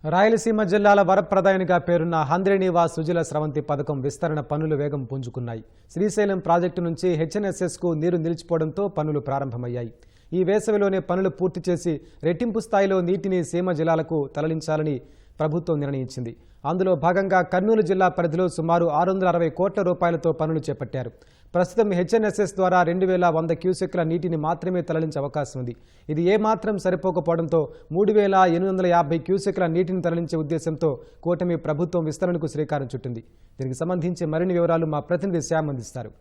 రాయలసీమ జిల్లాల వరప్రదాయనిగా పేరున్న హంద్రీనివాస్ సుజల స్రవంతి పథకం విస్తరణ పనులు వేగం పుంజుకున్నాయి. శ్రీశైలం ప్రాజెక్టు నుంచి హెచ్ఎన్ఎస్ఎస్కు నీరు నిలిచిపోవడంతో పనులు ప్రారంభమయ్యాయి. ఈ వేసవిలోనే పనులు పూర్తి చేసి రెట్టింపు స్థాయిలో నీటిని సీమ జిల్లాలకు తరలించాలని ప్రభుత్వం నిర్ణయించింది. అందులో భాగంగా కర్నూలు జిల్లా పరిధిలో సుమారు 660 కోట్ల రూపాయలతో పనులు చేపట్టారు. ప్రస్తుతం హెచ్ఎన్ఎస్ఎస్ ద్వారా 2100 క్యూసెక్ల నీటిని మాత్రమే తరలించే అవకాశం ఉంది. ఇది ఏమాత్రం సరిపోకపోవడంతో 3850 క్యూసెక్ల నీటిని తరలించే ఉద్దేశంతో కూటమి ప్రభుత్వం విస్తరణకు శ్రీకారం చుట్టింది. దీనికి సంబంధించి మరిన్ని వివరాలు మా ప్రతినిధి శ్యామ్ అందిస్తారు.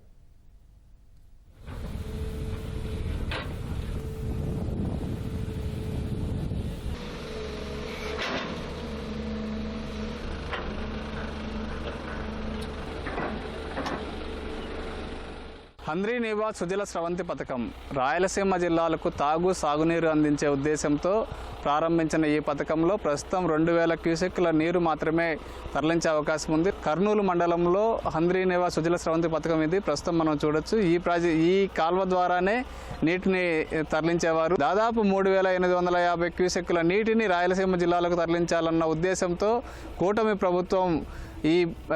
హంద్రీనివాస్ సుజల స్రవంతి పథకం రాయలసీమ జిల్లాలకు సాగునీరు అందించే ఉద్దేశంతో ప్రారంభించిన ఈ పథకంలో ప్రస్తుతం 2000 క్యూసెక్ల నీరు మాత్రమే తరలించే అవకాశం ఉంది. కర్నూలు మండలంలో హంద్రీనివాస్ సుజల స్రవంతి పథకం ఇది ప్రస్తుతం మనం చూడొచ్చు. ఈ కాల్వ ద్వారానే నీటిని తరలించేవారు. దాదాపు 3850 క్యూసెక్ల నీటిని రాయలసీమ జిల్లాలకు తరలించాలన్న ఉద్దేశంతో కూటమి ప్రభుత్వం ఈ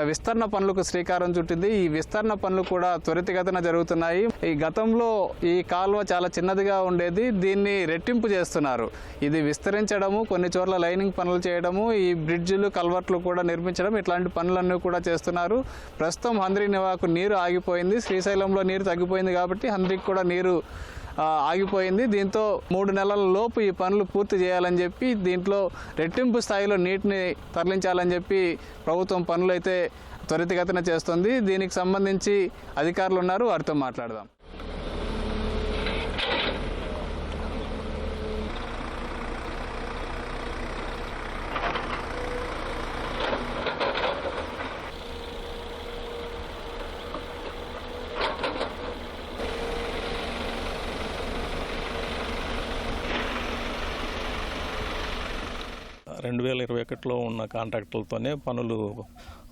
విస్తరణ పనులకు శ్రీకారం చుట్టింది. ఈ విస్తరణ పనులు కూడా త్వరితగతిన జరుగుతున్నాయి. ఈ గతంలో ఈ కాలువ చాలా చిన్నదిగా ఉండేది, దీన్ని రెట్టింపు చేస్తున్నారు. ఇది విస్తరించడము, కొన్ని చోట్ల లైనింగ్ పనులు చేయడము, ఈ బ్రిడ్జిలు కల్వర్ట్లు కూడా నిర్మించడం, ఇట్లాంటి పనులన్నీ కూడా చేస్తున్నారు. ప్రస్తుతం హంద్రీనివాకు నీరు ఆగిపోయింది. శ్రీశైలంలో నీరు తగ్గిపోయింది కాబట్టి హంద్రీకి కూడా నీరు ఆగిపోయింది. దీంతో 3 నెలల లోపు ఈ పనులు పూర్తి చేయాలని చెప్పి, దీంట్లో రెట్టింపు స్థాయిలో నీటిని తరలించాలని చెప్పి ప్రభుత్వం పనులు అయితే త్వరితగతిన చేస్తుంది. దీనికి సంబంధించి అధికారులు ఉన్నారు, వారితో మాట్లాడదాం. రెండు 2021లో ఉన్న కాంట్రాక్టులతోనే పనులు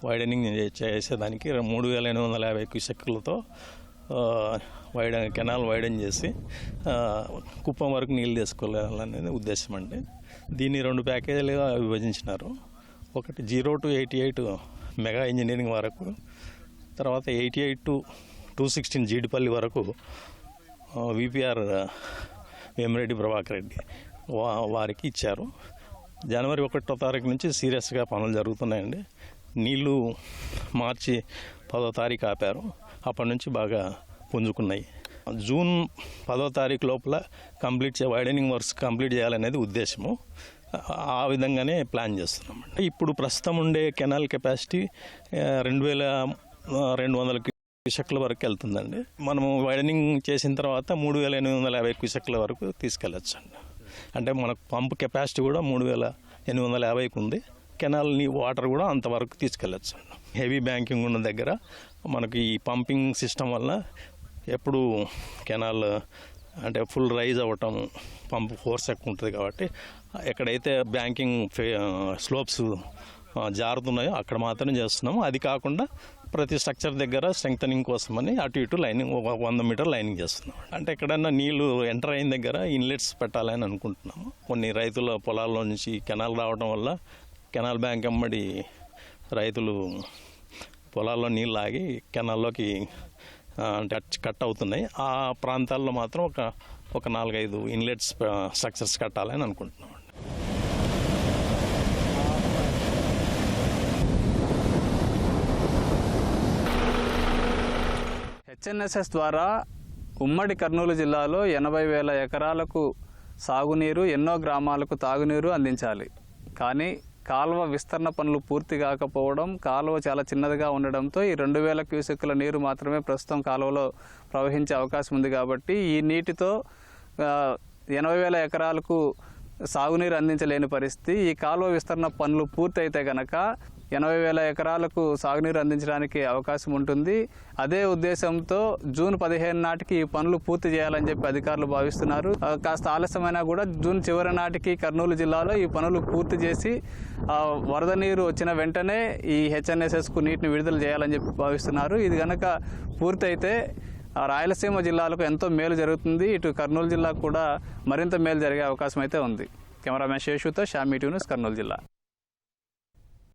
వైడనింగ్ చేసేదానికి 3850 క్యూసెక్లతో కెనాల్ వైడన్ చేసి కుప్పం వరకు నీళ్ళు తీసుకోవాలనేది ఉద్దేశం అండి. దీన్ని 2 ప్యాకేజీలుగా విభజించినారు. ఒకటి 0 to 88 మెగా ఇంజనీరింగ్ వరకు, తర్వాత 88 to 216 జీడిపల్లి వరకు విపిఆర్ వేమిరెడ్డి ప్రభాకర్ రెడ్డి వారికి ఇచ్చారు. జనవరి 1వ తారీఖు నుంచి సీరియస్గా పనులు జరుగుతున్నాయండి. నీళ్లు మార్చి 10వ తారీఖు ఆపారు, అప్పటి నుంచి బాగా పుంజుకున్నాయి. జూన్ 10వ తారీఖు లోపల వైడనింగ్ వర్క్స్ కంప్లీట్ చేయాలనేది ఉద్దేశము. ఆ విధంగానే ప్లాన్ చేస్తున్నామండి. ఇప్పుడు ప్రస్తుతం ఉండే కెనాల్ కెపాసిటీ 2200 క్యూసెక్ల వరకు వెళ్తుందండి. మనము వైడనింగ్ చేసిన తర్వాత 3850 క్యూసెక్ల వరకు తీసుకెళ్ళచ్చు అండి. అంటే మనకు పంప్ కెపాసిటీ కూడా 3850కి ఉంది. కెనాల్ వాటర్ కూడా అంతవరకు తీసుకెళ్ళచ్చు. హెవీ బ్యాంకింగ్ ఉన్న దగ్గర మనకి ఈ పంపింగ్ సిస్టమ్ వల్ల ఎప్పుడు కెనాల్ అంటే ఫుల్ రైజ్ అవ్వటం, పంప్ ఫోర్స్ ఎక్కువ ఉంటుంది కాబట్టి ఎక్కడైతే బ్యాంకింగ్ స్లోప్స్ జారుతున్నాయో అక్కడ మాత్రమే చేస్తున్నాము. అది కాకుండా ప్రతి స్ట్రక్చర్ దగ్గర స్ట్రెంగ్తనింగ్ కోసమని అటు ఇటు లైనింగ్ 100 మీటర్ లైనింగ్ చేస్తున్నాం. అంటే ఎక్కడన్నా నీళ్లు ఎంటర్ అయిన దగ్గర ఇన్లెట్స్ పెట్టాలని అనుకుంటున్నాము. కొన్ని రైతుల పొలాల్లో నుంచి కెనాల్ రావడం వల్ల కెనాల్ బ్యాంక్ అమ్మడి రైతులు పొలాల్లో నీళ్ళు ఆగి కెనాల్లోకి కట్ అవుతున్నాయి. ఆ ప్రాంతాల్లో మాత్రం ఒక 4-5 ఇన్లెట్స్ స్ట్రక్చర్స్ కట్టాలని అనుకుంటున్నాం. హెచ్ఎన్ఎస్ఎస్ ద్వారా ఉమ్మడి కర్నూలు జిల్లాలో 80,000 ఎకరాలకు సాగునీరు, ఎన్నో గ్రామాలకు తాగునీరు అందించాలి. కానీ కాలువ విస్తరణ పనులు పూర్తి కాకపోవడం, కాలువ చాలా చిన్నదిగా ఉండడంతో ఈ 2000 క్యూసెక్ల నీరు మాత్రమే ప్రస్తుతం కాలువలో ప్రవహించే అవకాశం ఉంది. కాబట్టి ఈ నీటితో 80,000 ఎకరాలకు సాగునీరు అందించలేని పరిస్థితి. ఈ కాలువ విస్తరణ పనులు పూర్తయితే కనుక 80,000 ఎకరాలకు సాగునీరు అందించడానికి అవకాశం ఉంటుంది. అదే ఉద్దేశంతో జూన్ 15 నాటికి ఈ పనులు పూర్తి చేయాలని చెప్పి అధికారులు భావిస్తున్నారు. కాస్త ఆలస్యమైనా కూడా జూన్ చివరి నాటికి కర్నూలు జిల్లాలో ఈ పనులు పూర్తి చేసి వరద నీరు వచ్చిన వెంటనే ఈ హెచ్ఎన్ఎస్ఎస్కు నీటిని విడుదల చేయాలని చెప్పి భావిస్తున్నారు. ఇది కనుక పూర్తయితే రాయలసీమ జిల్లాలకు ఎంతో మేలు జరుగుతుంది. ఇటు కర్నూలు జిల్లాకు కూడా మరింత మేలు జరిగే అవకాశం అయితే ఉంది. కెమెరామెన్ శేషుతో శ్యామ్, ఈటీవీ న్యూస్, కర్నూలు జిల్లా.